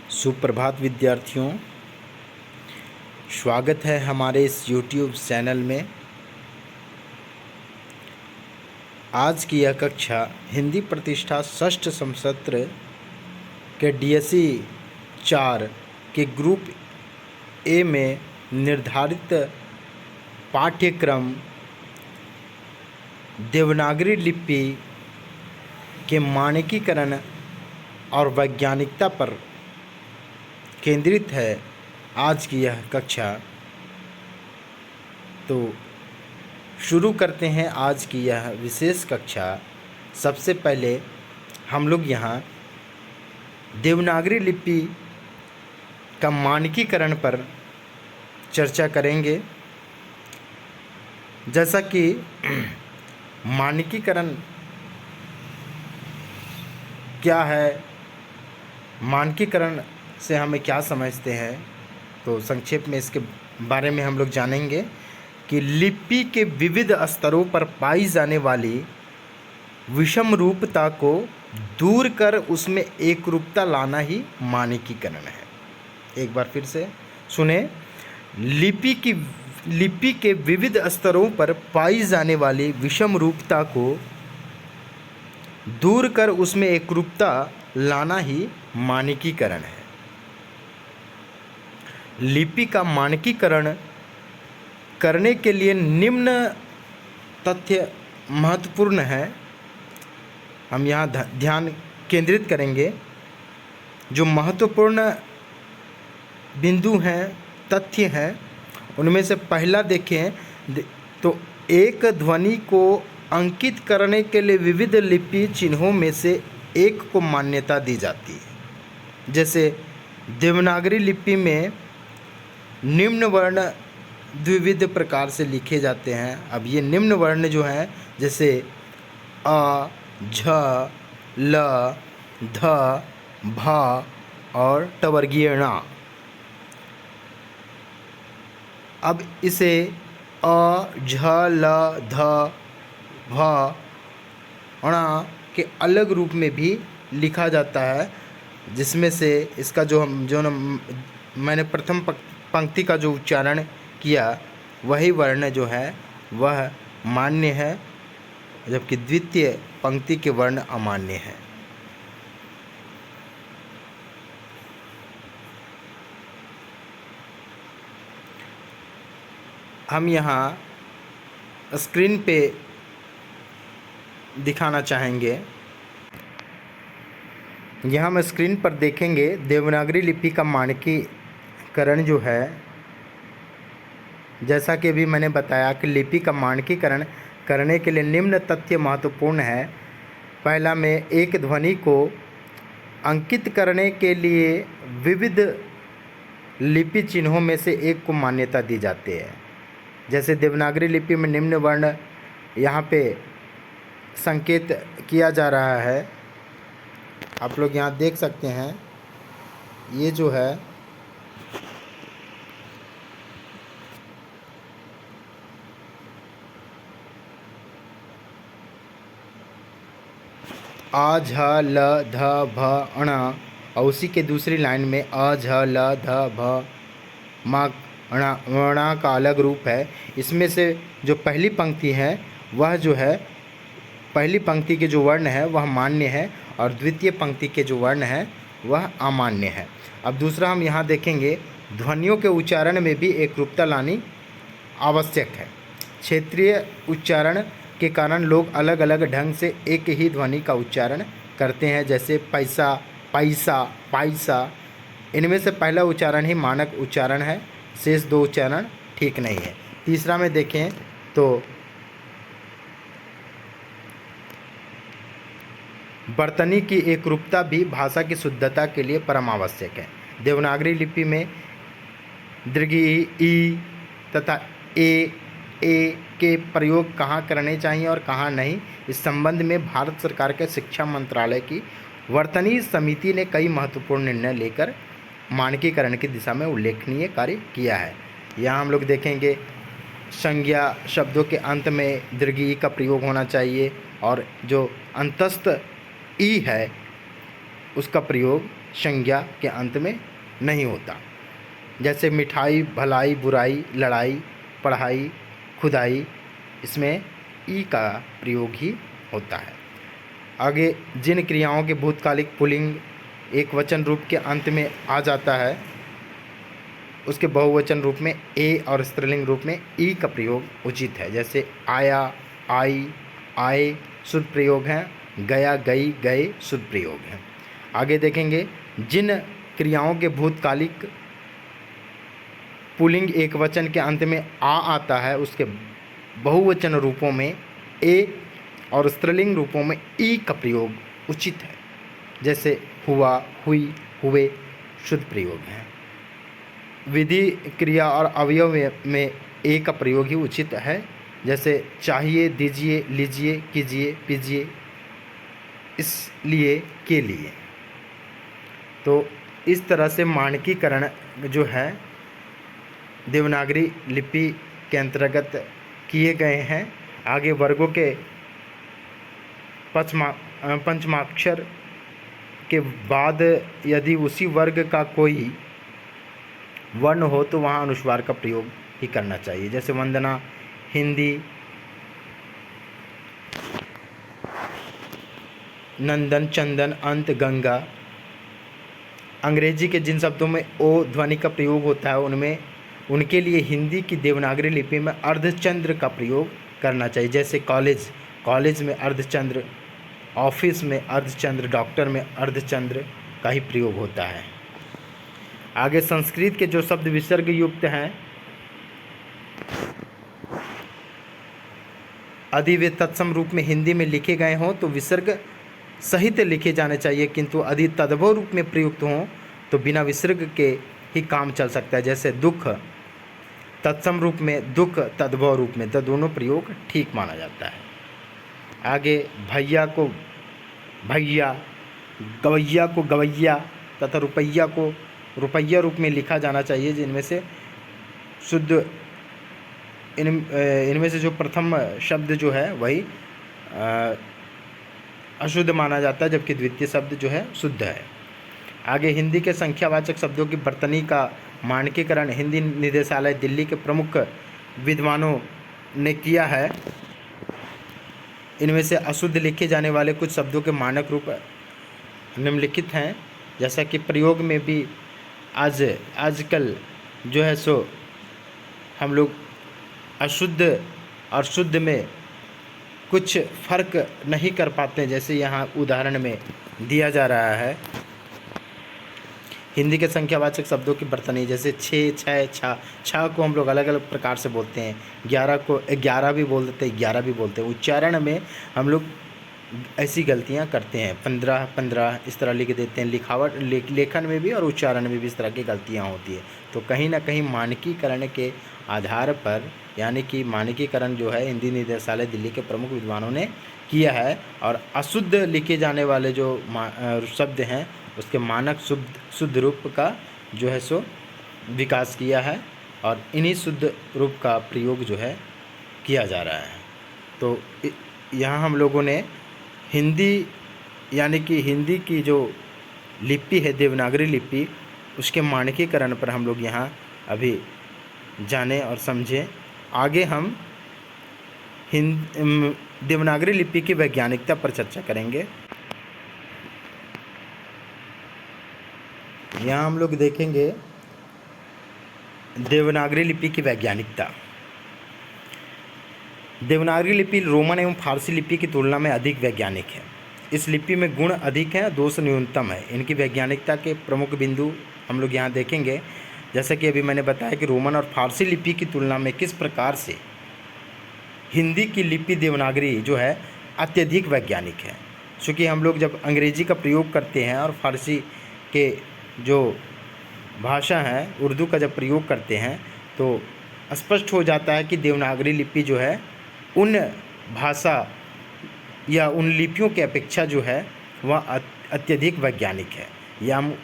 सुप्रभात विद्यार्थियों, स्वागत है हमारे इस YouTube चैनल में। आज की यह कक्षा हिंदी प्रतिष्ठा षष्ठ समसत्र के DSE 4 के ग्रुप ए में निर्धारित पाठ्यक्रम देवनागरी लिपि के मानकीकरण और वैज्ञानिकता पर केंद्रित है। आज की यह कक्षा तो शुरू करते हैं आज की यह विशेष कक्षा। सबसे पहले हम लोग यहाँ देवनागरी लिपि का मानकीकरण पर चर्चा करेंगे। जैसा कि मानकीकरण क्या है, मानकीकरण से हमें क्या समझते हैं, तो संक्षेप में इसके बारे में हम लोग जानेंगे कि लिपि के विविध स्तरों पर पाई जाने वाली विषम रूपता को दूर कर उसमें एकरूपता लाना ही मानकीकरण है। एक बार फिर से सुने, लिपि के विविध स्तरों पर पाई जाने वाली विषम रूपता को दूर कर उसमें एकरूपता लाना ही मानकीकरण है। लिपि का मानकीकरण करने के लिए निम्न तथ्य महत्वपूर्ण है। हम यहाँ ध्यान केंद्रित करेंगे। जो महत्वपूर्ण बिंदु हैं, तथ्य हैं, उनमें से पहला देखें तो एक ध्वनि को अंकित करने के लिए विविध लिपि चिन्हों में से एक को मान्यता दी जाती है। जैसे देवनागरी लिपि में निम्न वर्ण द्विविध प्रकार से लिखे जाते हैं। अब ये निम्न वर्ण जो हैं, जैसे अ, झ, ल, ध, भ और टवर्गीय ण। अब इसे अ, झ, ल, ध, भ, ण के अलग रूप में भी लिखा जाता है, जिसमें से इसका मैंने प्रथम पंक्ति का जो उच्चारण किया वही वर्ण जो है वह मान्य है, जबकि द्वितीय पंक्ति के वर्ण अमान्य है। हम यहाँ स्क्रीन पे दिखाना चाहेंगे। यहाँ हम स्क्रीन पर देखेंगे देवनागरी लिपि का मानकीकरण जो है। जैसा कि अभी मैंने बताया कि लिपि का मानकीकरण करने के लिए निम्न तथ्य महत्वपूर्ण है। पहला में एक ध्वनि को अंकित करने के लिए विविध लिपि चिन्हों में से एक को मान्यता दी जाती है। जैसे देवनागरी लिपि में निम्न वर्ण यहाँ पे संकेत किया जा रहा है। आप लोग यहाँ देख सकते हैं, ये जो है आ, झ, ल, ध, भ, ण और उसी के दूसरी लाइन में अ, झ, ल, ध, भ, म, ण का अलग रूप है। इसमें से जो पहली पंक्ति है वह जो है, पहली पंक्ति के जो वर्ण है वह मान्य है और द्वितीय पंक्ति के जो वर्ण है वह अमान्य है। अब दूसरा हम यहाँ देखेंगे, ध्वनियों के उच्चारण में भी एकरूपता लानी आवश्यक है। क्षेत्रीय उच्चारण के कारण लोग अलग अलग ढंग से एक ही ध्वनि का उच्चारण करते हैं, जैसे पैसा, पैसा, पैसा। इनमें से पहला उच्चारण ही मानक उच्चारण है, शेष दो उच्चारण ठीक नहीं है। तीसरा में देखें तो वर्तनी की एकरूपता भी भाषा की शुद्धता के लिए परम आवश्यक है। देवनागरी लिपि में दीर्घ ई तथा ए के प्रयोग कहाँ करने चाहिए और कहाँ नहीं, इस संबंध में भारत सरकार के शिक्षा मंत्रालय की वर्तनी समिति ने कई महत्वपूर्ण निर्णय लेकर मानकीकरण की दिशा में उल्लेखनीय कार्य किया है। यहाँ हम लोग देखेंगे संज्ञा शब्दों के अंत में दीर्घ ई का प्रयोग होना चाहिए और जो अंतस्थ ई है उसका प्रयोग संज्ञा के अंत में नहीं होता। जैसे मिठाई, भलाई, बुराई, लड़ाई, पढ़ाई, खुदाई, इसमें ई का प्रयोग ही होता है। आगे जिन क्रियाओं के भूतकालिक पुल्लिंग एक वचन रूप के अंत में आ जाता है, उसके बहुवचन रूप में ए और स्त्रीलिंग रूप में ई का प्रयोग उचित है। जैसे आया, आई, आए शुद्ध प्रयोग हैं, गया, गई, गए शुद्ध प्रयोग हैं। आगे देखेंगे जिन क्रियाओं के भूतकालिक पुल्लिंग एक वचन के अंत में आ आता है, उसके बहुवचन रूपों में ए और स्त्रीलिंग रूपों में ई का प्रयोग उचित है। जैसे हुआ, हुई, हुए शुद्ध प्रयोग हैं। विधि, क्रिया और अवयव में ए का प्रयोग ही उचित है। जैसे चाहिए, दीजिए, लीजिए, कीजिए, पीजिए, इसलिए, के लिए। तो इस तरह से मानकीकरण जो है देवनागरी लिपि के अंतर्गत किए गए हैं। आगे वर्गों के पंचमाक्षर के बाद यदि उसी वर्ग का कोई वर्ण हो तो वहाँ अनुस्वार का प्रयोग ही करना चाहिए। जैसे वंदना, हिंदी, नंदन, चंदन, अंत, गंगा। अंग्रेजी के जिन शब्दों में ओ ध्वनि का प्रयोग होता है उनके लिए हिंदी की देवनागरी लिपि में अर्धचंद्र का प्रयोग करना चाहिए। जैसे कॉलेज में अर्धचंद्र, ऑफिस में अर्धचंद्र, डॉक्टर में अर्धचंद्र का ही प्रयोग होता है। आगे संस्कृत के जो शब्द विसर्ग युक्त हैं यदि वे तत्सम रूप में हिंदी में लिखे गए हों तो विसर्ग सहित लिखे जाने चाहिए, किंतु यदि तद्भव रूप में प्रयुक्त हों तो बिना विसर्ग के ही काम चल सकता है। जैसे दुख तत्सम रूप में, दुख तद्भव रूप में, तो दोनों प्रयोग ठीक माना जाता है। आगे भैया को भैया, गवैया को गवैया तथा रुपैया को रुपैया रूप में लिखा जाना चाहिए, जिनमें से शुद्ध इनमें से जो प्रथम शब्द जो है वही अशुद्ध माना जाता है, जबकि द्वितीय शब्द जो है शुद्ध है। आगे हिंदी के संख्यावाचक शब्दों की वर्तनी का मानकीकरण हिंदी निदेशालय दिल्ली के प्रमुख विद्वानों ने किया है। इनमें से अशुद्ध लिखे जाने वाले कुछ शब्दों के मानक रूप निम्नलिखित हैं। जैसा कि प्रयोग में भी आजकल जो है सो हम लोग अशुद्ध और शुद्ध में कुछ फर्क नहीं कर पाते, जैसे यहाँ उदाहरण में दिया जा रहा है। हिंदी के संख्यावाचक शब्दों की वर्तनी, जैसे 6, 6, छः को हम लोग अलग अलग प्रकार से बोलते हैं। 11 को 11 भी बोल देते हैं, 11 भी बोलते हैं। उच्चारण में हम लोग ऐसी गलतियाँ करते हैं, 15, 15 इस तरह लिख देते हैं। लिखावट लेखन में भी और उच्चारण में भी इस तरह की गलतियाँ होती है। तो कहीं ना कहीं मानकीकरण के आधार पर, यानी कि मानकीकरण जो है हिंदी निदेशालय दिल्ली के प्रमुख विद्वानों ने किया है, और अशुद्ध लिखे जाने वाले जो शब्द हैं उसके मानक शुद्ध रूप का जो है सो विकास किया है, और इन्हीं शुद्ध रूप का प्रयोग जो है किया जा रहा है। तो यहाँ हम लोगों ने हिंदी, यानी कि हिंदी की जो लिपि है देवनागरी लिपि, उसके मानकीकरण पर हम लोग यहाँ अभी जाने और समझें। आगे हम देवनागरी लिपि की वैज्ञानिकता पर चर्चा करेंगे। यहाँ हम लोग देखेंगे देवनागरी लिपि की वैज्ञानिकता। देवनागरी लिपि रोमन एवं फारसी लिपि की तुलना में अधिक वैज्ञानिक है। इस लिपि में गुण अधिक हैं, दोष न्यूनतम है। इनकी वैज्ञानिकता के प्रमुख बिंदु हम लोग यहाँ देखेंगे। जैसा कि अभी मैंने बताया कि रोमन और फारसी लिपि की तुलना में किस प्रकार से हिंदी की लिपि देवनागरी जो है अत्यधिक वैज्ञानिक है। चूँकि हम लोग जब अंग्रेजी का प्रयोग करते हैं और फारसी के जो भाषा है उर्दू का जब प्रयोग करते हैं तो स्पष्ट हो जाता है कि देवनागरी लिपि जो है उन भाषा या उन लिपियों की अपेक्षा जो है वह अत्यधिक वैज्ञानिक है। यह हम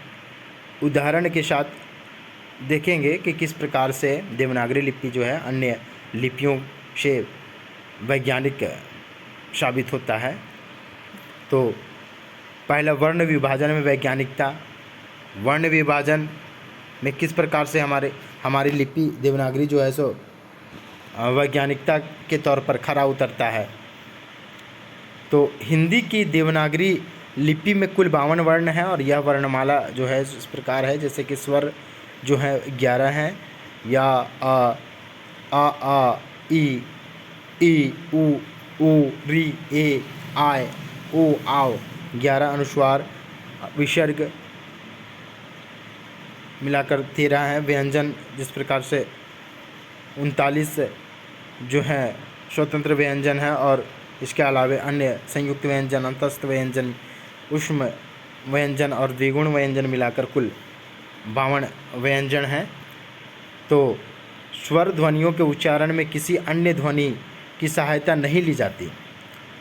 उदाहरण के साथ देखेंगे कि किस प्रकार से देवनागरी लिपि जो है अन्य लिपियों से वैज्ञानिक साबित होता है। तो पहला वर्ण विभाजन में वैज्ञानिकता। वर्ण विभाजन में किस प्रकार से हमारी लिपि देवनागरी जो है सो वैज्ञानिकता के तौर पर खरा उतरता है। तो हिंदी की देवनागरी लिपि में कुल 52 वर्ण हैं और यह वर्णमाला जो है इस प्रकार है, जैसे कि स्वर जो है 11 हैं, या आ ई उ री ए आय ओ आओ, 11 अनुस्वार, विसर्ग मिलाकर 13 हैं। व्यंजन जिस प्रकार से 39 जो है स्वतंत्र व्यंजन है, और इसके अलावा अन्य संयुक्त व्यंजन, अंतस्थ व्यंजन, ऊष्म व्यंजन और द्विगुण व्यंजन मिलाकर कुल 52 व्यंजन हैं। तो स्वर ध्वनियों के उच्चारण में किसी अन्य ध्वनि की सहायता नहीं ली जाती।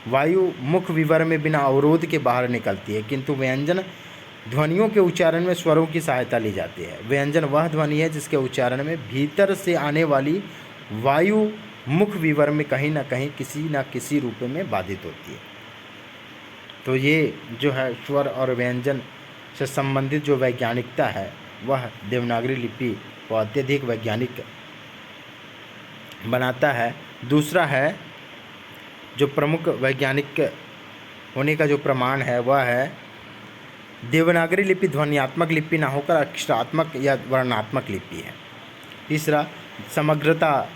वायु मुख विवर में बिना अवरोध के बाहर निकलती है, किंतु व्यंजन ध्वनियों के उच्चारण में स्वरों की सहायता ली जाती है। व्यंजन वह ध्वनि है जिसके उच्चारण में भीतर से आने वाली वायु मुख विवर में कहीं ना किसी रूप में बाधित होती है। तो ये जो है स्वर और व्यंजन से संबंधित जो वैज्ञानिकता है वह देवनागरी लिपि को अत्यधिक वैज्ञानिक बनाता है। दूसरा है जो प्रमुख वैज्ञानिक होने का जो प्रमाण है वह है देवनागरी लिपि ध्वन्यात्मक लिपि ना होकर अक्षरात्मक या वर्णात्मक लिपि है। तीसरा, समग्रता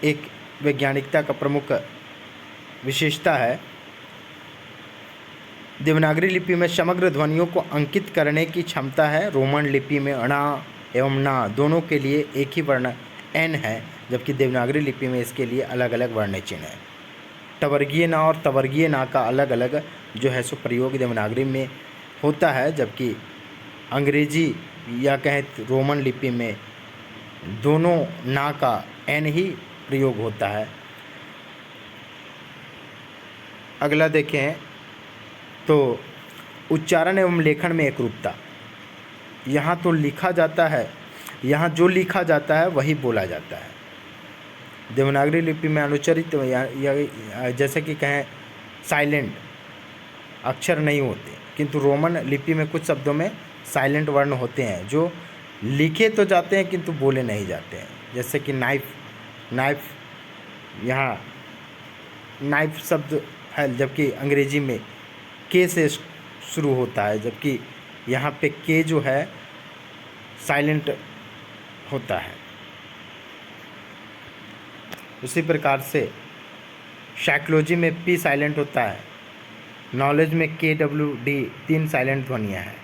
एक वैज्ञानिकता का प्रमुख विशेषता है। देवनागरी लिपि में समग्र ध्वनियों को अंकित करने की क्षमता है। रोमन लिपि में ण एवं न दोनों के लिए एक ही वर्ण एन है, जबकि देवनागरी लिपि में इसके लिए अलग अलग वर्ण चिन्ह है। टवर्गीय न और तवर्गीय न का अलग अलग जो है सो प्रयोग देवनागरी में होता है, जबकि अंग्रेजी या कहें रोमन लिपि में दोनों ना का एन ही प्रयोग होता है। अगला देखें तो उच्चारण एवं लेखन में एकरूपता। यहाँ तो लिखा जाता है, यहाँ जो लिखा जाता है वही बोला जाता है। देवनागरी लिपि में अनुच्चरित या जैसे कि कहें साइलेंट अक्षर नहीं होते, किंतु रोमन लिपि में कुछ शब्दों में साइलेंट वर्ण होते हैं जो लिखे तो जाते हैं किंतु बोले नहीं जाते हैं। जैसे कि नाइफ यहाँ नाइफ शब्द है, जबकि अंग्रेजी में के से शुरू होता है, जबकि यहाँ पे के जो है साइलेंट होता है। उसी प्रकार से साइकोलॉजी में पी साइलेंट होता है। नॉलेज में KWD 3 साइलेंट ध्वनियाँ हैं।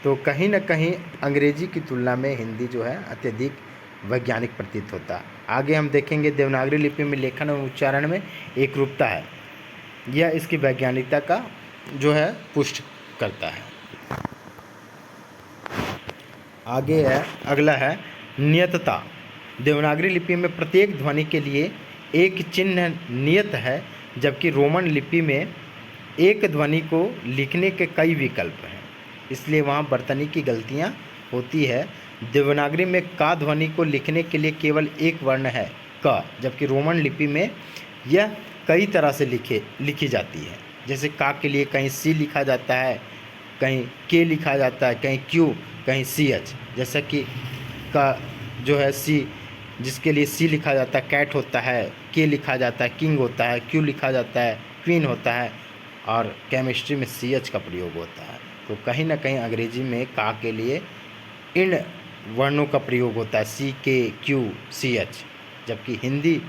तो कहीं ना कहीं अंग्रेजी की तुलना में हिंदी जो है अत्यधिक वैज्ञानिक प्रतीत होता है। आगे हम देखेंगे देवनागरी लिपि में लेखन और उच्चारण में एकरूपता है, यह इसकी वैज्ञानिकता का जो है पुष्ट करता है। आगे है अगला है नियतता। देवनागरी लिपि में प्रत्येक ध्वनि के लिए एक चिन्ह नियत है, जबकि रोमन लिपि में एक ध्वनि को लिखने के कई विकल्प हैं, इसलिए वहाँ वर्तनी की गलतियाँ होती है। देवनागरी में का ध्वनि को लिखने के लिए केवल एक वर्ण है क, जबकि रोमन लिपि में यह कई तरह से लिखी जाती है। जैसे का के लिए कहीं सी लिखा जाता है, कहीं के लिखा जाता है, कहीं क्यू, कहीं CH। जैसा कि का जो है सी जिसके लिए सी लिखा जाता है कैट होता है, के लिखा जाता है किंग होता है, क्यू लिखा जाता है क्वीन होता है, और केमिस्ट्री में CH का प्रयोग होता है। तो कहीं ना कहीं अंग्रेजी में का के लिए इन वर्णों का प्रयोग होता है CK, Q, CH, जबकि हिंदी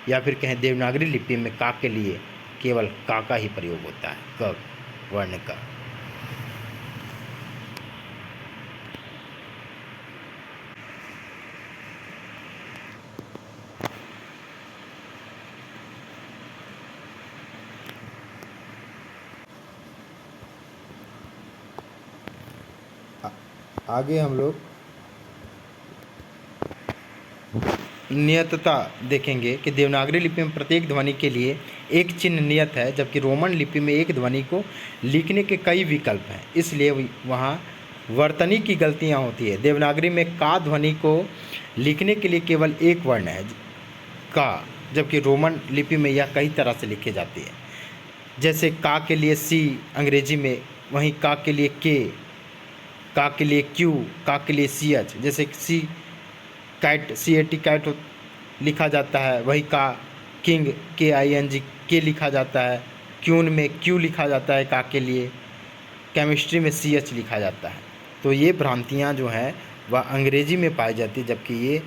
या फिर कहें देवनागरी लिपि में का के लिए केवल का ही प्रयोग होता है, क वर्ण का। आगे हम लोग नियतता देखेंगे कि देवनागरी लिपि में प्रत्येक ध्वनि के लिए एक चिन्ह नियत है, जबकि रोमन लिपि में एक ध्वनि को लिखने के कई विकल्प हैं, इसलिए वहाँ वर्तनी की गलतियाँ होती है। देवनागरी में का ध्वनि को लिखने के लिए केवल एक वर्ण है का, जबकि रोमन लिपि में यह कई तरह से लिखी जाती है। जैसे का के लिए सी अंग्रेजी में वहीं का के लिए के, का के लिए क्यू, का के लिए सी एच। जैसे C cat, C A T cat लिखा जाता है, वही का किंग, के आई एन जी के लिखा जाता है। क्यून में क्यू लिखा जाता है का के लिए। केमिस्ट्री में सी एच लिखा जाता है। तो ये भ्रांतियाँ जो हैं वह अंग्रेजी में पाई जाती है, जबकि ये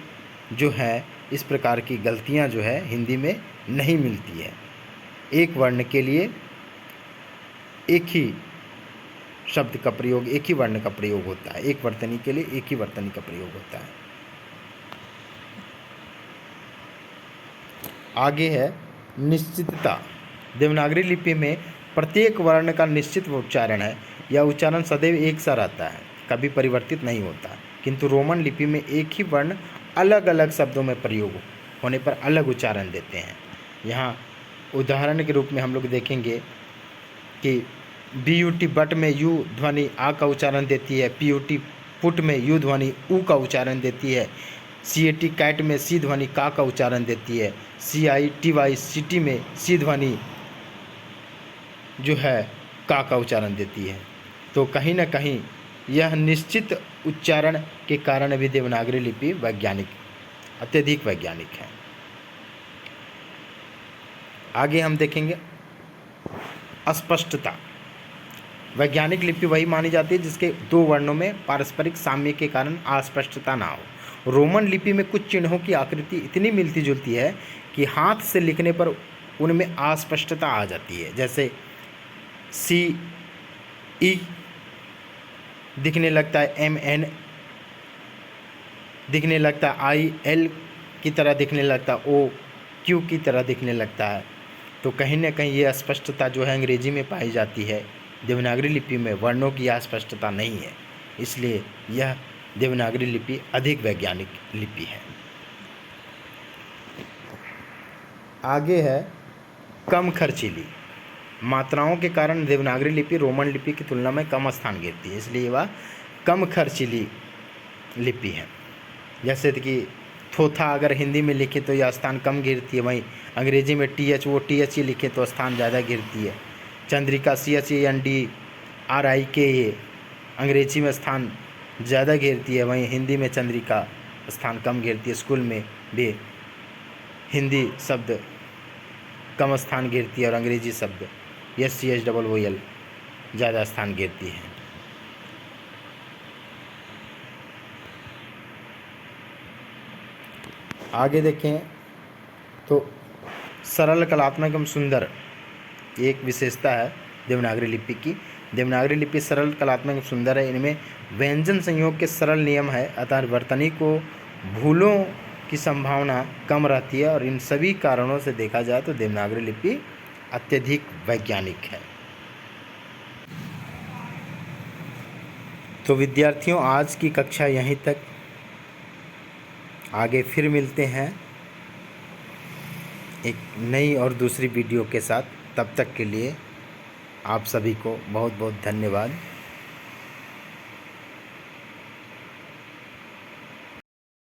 जो है इस प्रकार की गलतियाँ जो है हिंदी में नहीं मिलती है। एक वर्ण के लिए एक ही शब्द का प्रयोग, एक ही वर्ण का प्रयोग होता है। एक वर्तनी के लिए एक ही वर्तनी का प्रयोग होता है। आगे है निश्चितता। देवनागरी लिपि में प्रत्येक वर्ण का निश्चित उच्चारण है। यह उच्चारण सदैव एक सा रहता है, कभी परिवर्तित नहीं होता। किंतु रोमन लिपि में एक ही वर्ण अलग अलग शब्दों में प्रयोग होने पर अलग उच्चारण देते हैं। यहाँ उदाहरण के रूप में हम लोग देखेंगे कि बी यू टी बट में यू ध्वनि आ का उच्चारण देती है। पी यू टी पुट में यू ध्वनि ऊ का उच्चारण देती है। सी ए टी कैट में सी ध्वनि का उच्चारण देती है। सी आई टी वाई सिटी में सी ध्वनि जो है का उच्चारण देती है। तो कहीं ना कहीं यह निश्चित उच्चारण के कारण भी देवनागरी लिपि वैज्ञानिक, अत्यधिक वैज्ञानिक है। आगे हम देखेंगे अस्पष्टता। वैज्ञानिक लिपि वही मानी जाती है जिसके दो वर्णों में पारस्परिक साम्य के कारण अस्पष्टता ना हो। रोमन लिपि में कुछ चिन्हों की आकृति इतनी मिलती जुलती है कि हाथ से लिखने पर उनमें अस्पष्टता आ जाती है। जैसे सी ई दिखने लगता है एम एन दिखने लगता है, आई एल की तरह दिखने लगता है, ओ क्यू की तरह दिखने लगता है। तो कहीं ना कहीं ये अस्पष्टता जो है अंग्रेजी में पाई जाती है। देवनागरी लिपि में वर्णों की अस्पष्टता नहीं है, इसलिए यह देवनागरी लिपि अधिक वैज्ञानिक लिपि है। आगे है कम खर्चीली। मात्राओं के कारण देवनागरी लिपि रोमन लिपि की तुलना में कम स्थान घेरती है, इसलिए वह कम खर्चीली लिपि है। जैसे कि थोथा अगर हिंदी में लिखे तो यह स्थान कम घेरती है, वहीं अंग्रेजी में टी एच वो टी एच ही लिखे तो स्थान ज़्यादा घेरती है। Chandrika C H A N D R I K A अंग्रेजी में स्थान ज़्यादा घेरती है, वहीं हिंदी में चंद्रिका स्थान कम घेरती है। स्कूल में भी हिंदी शब्द कम स्थान घेरती है और अंग्रेजी शब्द S C H double O L ज़्यादा स्थान घेरती है। आगे देखें तो सरल, कलात्मक एवं सुंदर एक विशेषता है देवनागरी लिपि की। देवनागरी लिपि सरल, कलात्मक एवं सुंदर है। इनमें व्यंजन संयोग के सरल नियम है, अतः वर्तनी को भूलों की संभावना कम रहती है। और इन सभी कारणों से देखा जाए तो देवनागरी लिपि अत्यधिक वैज्ञानिक है। तो विद्यार्थियों, आज की कक्षा यहीं तक। आगे फिर मिलते हैं एक नई और दूसरी वीडियो के साथ। तब तक के लिए आप सभी को बहुत बहुत धन्यवाद।